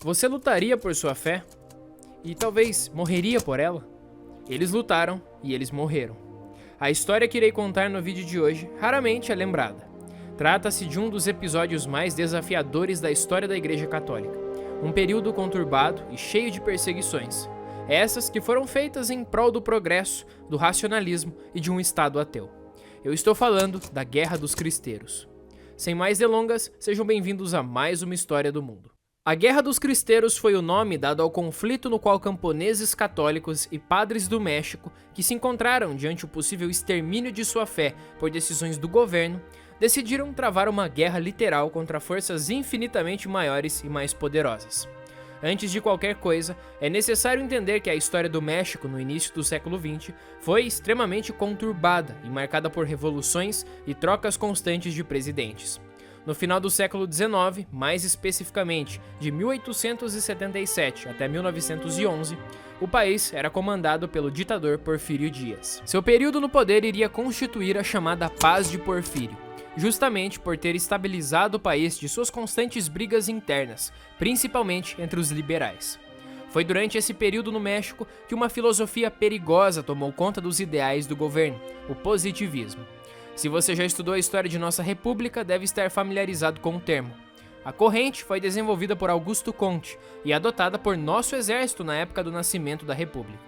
Você lutaria por sua fé? E talvez morreria por ela? Eles lutaram e eles morreram. A história que irei contar no vídeo de hoje raramente é lembrada. Trata-se de um dos episódios mais desafiadores da história da Igreja Católica. Um período conturbado e cheio de perseguições. Essas que foram feitas em prol do progresso, do racionalismo e de um Estado ateu. Eu estou falando da Guerra dos Cristeiros. Sem mais delongas, sejam bem-vindos a mais uma história do mundo. A Guerra dos Cristeiros foi o nome dado ao conflito no qual camponeses católicos e padres do México, que se encontraram diante o possível extermínio de sua fé por decisões do governo, decidiram travar uma guerra literal contra forças infinitamente maiores e mais poderosas. Antes de qualquer coisa, é necessário entender que a história do México no início do século XX foi extremamente conturbada e marcada por revoluções e trocas constantes de presidentes. No final do século XIX, mais especificamente de 1877 até 1911, o país era comandado pelo ditador Porfírio Dias. Seu período no poder iria constituir a chamada Paz de Porfírio, justamente por ter estabilizado o país de suas constantes brigas internas, principalmente entre os liberais. Foi durante esse período no México que uma filosofia perigosa tomou conta dos ideais do governo, o positivismo. Se você já estudou a história de nossa república, deve estar familiarizado com o termo. A corrente foi desenvolvida por Augusto Conte e adotada por nosso exército na época do nascimento da república.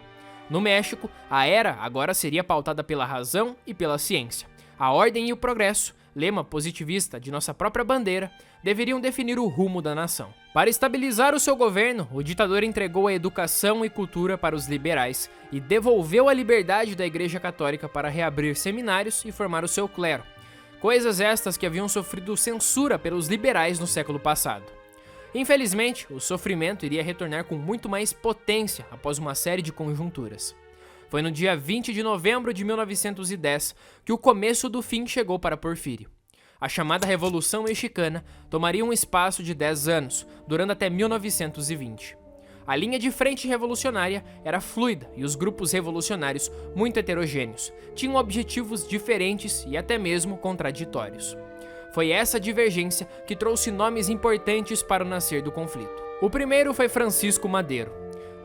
No México, a era agora seria pautada pela razão e pela ciência. A ordem e o progresso, lema positivista de nossa própria bandeira, deveriam definir o rumo da nação. Para estabilizar o seu governo, o ditador entregou a educação e cultura para os liberais e devolveu a liberdade da Igreja Católica para reabrir seminários e formar o seu clero. Coisas estas que haviam sofrido censura pelos liberais no século passado. Infelizmente, o sofrimento iria retornar com muito mais potência após uma série de conjunturas. Foi no dia 20 de novembro de 1910 que o começo do fim chegou para Porfírio. A chamada Revolução Mexicana tomaria um espaço de 10 anos, durando até 1920. A linha de frente revolucionária era fluida e os grupos revolucionários, muito heterogêneos, tinham objetivos diferentes e até mesmo contraditórios. Foi essa divergência que trouxe nomes importantes para o nascer do conflito. O primeiro foi Francisco Madero.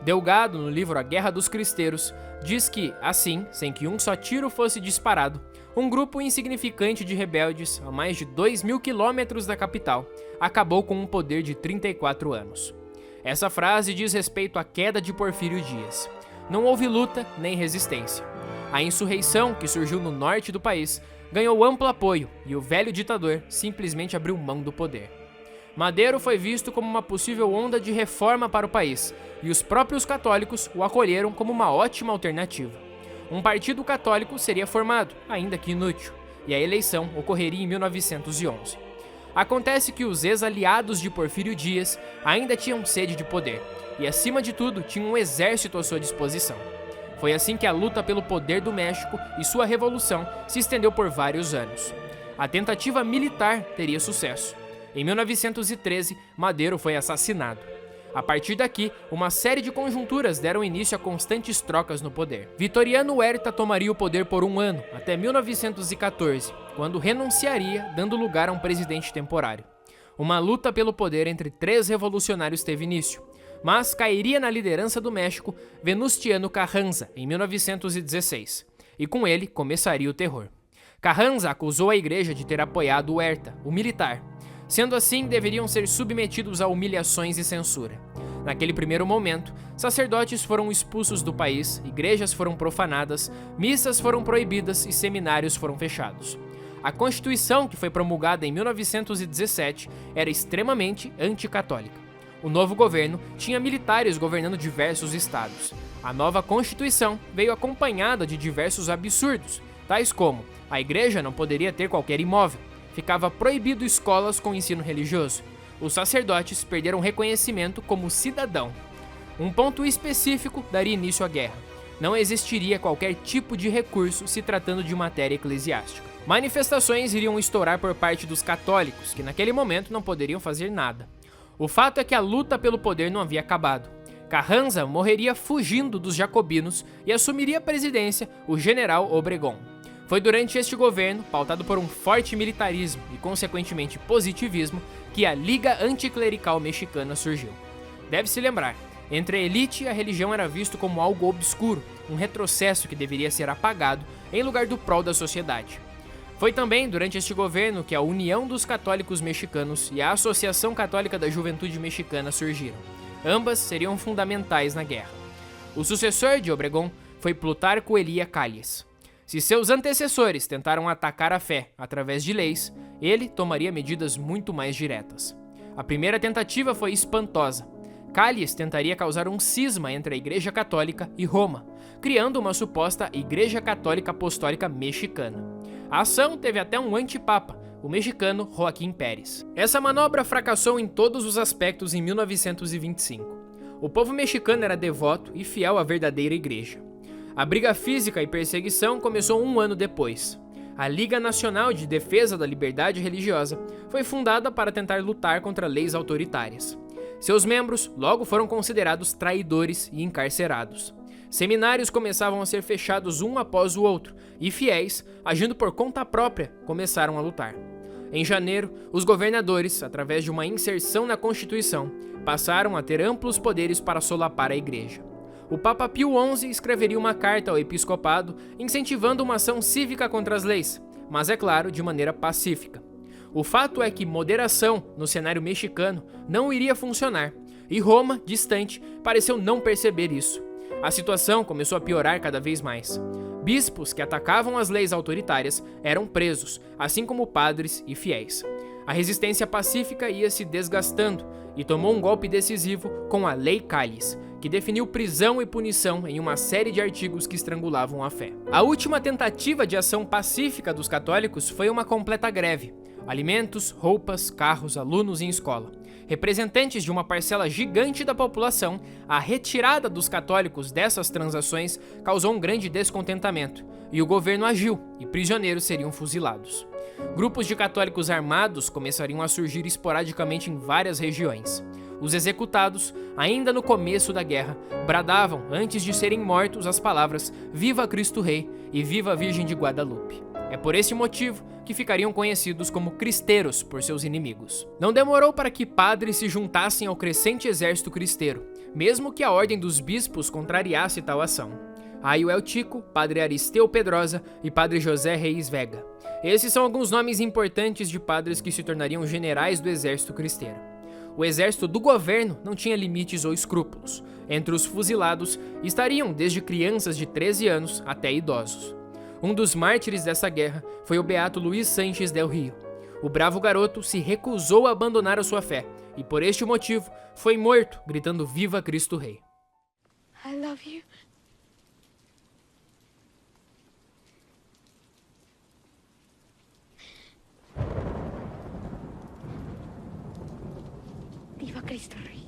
Delgado, no livro A Guerra dos Cristeiros, diz que, assim, sem que um só tiro fosse disparado, um grupo insignificante de rebeldes, a mais de 2.000 quilômetros da capital, acabou com um poder de 34 anos. Essa frase diz respeito à queda de Porfírio Dias. Não houve luta nem resistência. A insurreição, que surgiu no norte do país, ganhou amplo apoio e o velho ditador simplesmente abriu mão do poder. Madero foi visto como uma possível onda de reforma para o país, e os próprios católicos o acolheram como uma ótima alternativa. Um partido católico seria formado, ainda que inútil, e a eleição ocorreria em 1911. Acontece que os ex-aliados de Porfírio Dias ainda tinham sede de poder, e acima de tudo tinham um exército à sua disposição. Foi assim que a luta pelo poder do México e sua revolução se estendeu por vários anos. A tentativa militar teria sucesso. Em 1913, Madero foi assassinado. A partir daqui, uma série de conjunturas deram início a constantes trocas no poder. Victoriano Huerta tomaria o poder por um ano, até 1914, quando renunciaria, dando lugar a um presidente temporário. Uma luta pelo poder entre três revolucionários teve início, mas cairia na liderança do México Venustiano Carranza, em 1916, e com ele começaria o terror. Carranza acusou a igreja de ter apoiado Huerta, o militar. Sendo assim, deveriam ser submetidos a humilhações e censura. Naquele primeiro momento, sacerdotes foram expulsos do país, igrejas foram profanadas, missas foram proibidas e seminários foram fechados. A Constituição, que foi promulgada em 1917, era extremamente anticatólica. O novo governo tinha militares governando diversos estados. A nova Constituição veio acompanhada de diversos absurdos, tais como a igreja não poderia ter qualquer imóvel, ficava proibido escolas com ensino religioso. Os sacerdotes perderam reconhecimento como cidadão. Um ponto específico daria início à guerra. Não existiria qualquer tipo de recurso se tratando de matéria eclesiástica. Manifestações iriam estourar por parte dos católicos, que naquele momento não poderiam fazer nada. O fato é que a luta pelo poder não havia acabado. Carranza morreria fugindo dos jacobinos e assumiria a presidência o general Obregón. Foi durante este governo, pautado por um forte militarismo e consequentemente positivismo, que a Liga Anticlerical Mexicana surgiu. Deve-se lembrar, entre a elite a religião era visto como algo obscuro, um retrocesso que deveria ser apagado em lugar do prol da sociedade. Foi também durante este governo que a União dos Católicos Mexicanos e a Associação Católica da Juventude Mexicana surgiram. Ambas seriam fundamentais na guerra. O sucessor de Obregón foi Plutarco Elía Calles. Se seus antecessores tentaram atacar a fé através de leis, ele tomaria medidas muito mais diretas. A primeira tentativa foi espantosa. Calles tentaria causar um cisma entre a Igreja Católica e Roma, criando uma suposta Igreja Católica Apostólica Mexicana. A ação teve até um antipapa, o mexicano Joaquim Pérez. Essa manobra fracassou em todos os aspectos em 1925. O povo mexicano era devoto e fiel à verdadeira igreja. A briga física e perseguição começou um ano depois. A Liga Nacional de Defesa da Liberdade Religiosa foi fundada para tentar lutar contra leis autoritárias. Seus membros logo foram considerados traidores e encarcerados. Seminários começavam a ser fechados um após o outro, e fiéis, agindo por conta própria, começaram a lutar. Em janeiro, os governadores, através de uma inserção na Constituição, passaram a ter amplos poderes para solapar a igreja. O Papa Pio XI escreveria uma carta ao episcopado incentivando uma ação cívica contra as leis, mas é claro, de maneira pacífica. O fato é que moderação no cenário mexicano não iria funcionar, e Roma, distante, pareceu não perceber isso. A situação começou a piorar cada vez mais. Bispos que atacavam as leis autoritárias eram presos, assim como padres e fiéis. A resistência pacífica ia se desgastando e tomou um golpe decisivo com a Lei Calles, que definiu prisão e punição em uma série de artigos que estrangulavam a fé. A última tentativa de ação pacífica dos católicos foi uma completa greve. Alimentos, roupas, carros, alunos em escola. Representantes de uma parcela gigante da população, a retirada dos católicos dessas transações causou um grande descontentamento, e o governo agiu, e prisioneiros seriam fuzilados. Grupos de católicos armados começariam a surgir esporadicamente em várias regiões. Os executados, ainda no começo da guerra, bradavam, antes de serem mortos, as palavras "Viva Cristo Rei" e "Viva a Virgem de Guadalupe". É por esse motivo que ficariam conhecidos como cristeiros por seus inimigos. Não demorou para que padres se juntassem ao crescente exército cristeiro, mesmo que a ordem dos bispos contrariasse tal ação. Ayo El Chico, padre Aristeu Pedrosa e padre José Reis Vega. Esses são alguns nomes importantes de padres que se tornariam generais do exército cristeiro. O exército do governo não tinha limites ou escrúpulos. Entre os fuzilados estariam desde crianças de 13 anos até idosos. Um dos mártires dessa guerra foi o beato Luiz Sánchez del Rio. O bravo garoto se recusou a abandonar a sua fé e, por este motivo, foi morto gritando "Viva Cristo Rei". I love you. Viva Cristo Rei.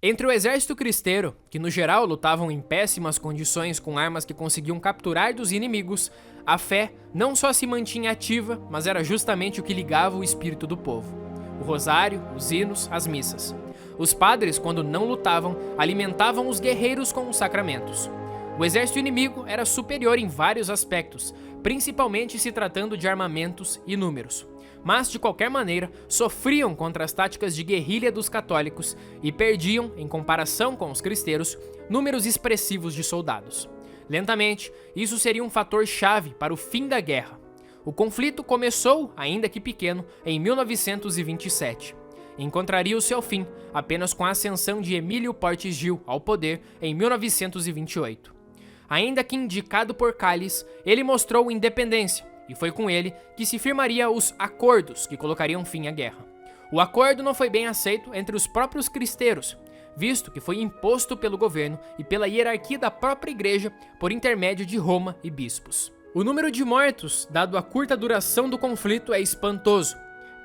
Entre o exército cristeiro, que no geral lutavam em péssimas condições com armas que conseguiam capturar dos inimigos, a fé não só se mantinha ativa, mas era justamente o que ligava o espírito do povo. O rosário, os hinos, as missas. Os padres, quando não lutavam, alimentavam os guerreiros com os sacramentos. O exército inimigo era superior em vários aspectos, principalmente se tratando de armamentos e números. Mas, de qualquer maneira, sofriam contra as táticas de guerrilha dos católicos e perdiam, em comparação com os cristeiros, números expressivos de soldados. Lentamente, isso seria um fator chave para o fim da guerra. O conflito começou, ainda que pequeno, em 1927. Encontraria o seu fim apenas com a ascensão de Emílio Portes Gil ao poder em 1928. Ainda que indicado por Calles, ele mostrou independência, e foi com ele que se firmaria os acordos que colocariam fim à guerra. O acordo não foi bem aceito entre os próprios cristeiros, visto que foi imposto pelo governo e pela hierarquia da própria igreja por intermédio de Roma e bispos. O número de mortos, dado a curta duração do conflito, é espantoso: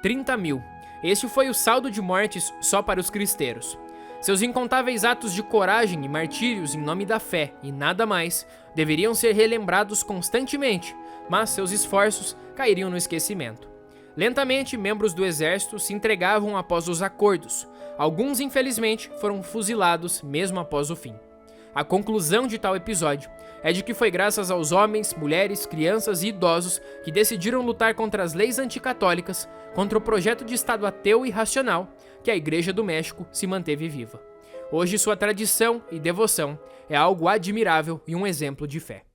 30 mil. Este foi o saldo de mortes só para os cristeiros. Seus incontáveis atos de coragem e martírios em nome da fé e nada mais deveriam ser relembrados constantemente, mas seus esforços cairiam no esquecimento. Lentamente, membros do exército se entregavam após os acordos. Alguns, infelizmente, foram fuzilados mesmo após o fim. A conclusão de tal episódio é de que foi graças aos homens, mulheres, crianças e idosos que decidiram lutar contra as leis anticatólicas, contra o projeto de Estado ateu e racional, que a Igreja do México se manteve viva. Hoje, sua tradição e devoção é algo admirável e um exemplo de fé.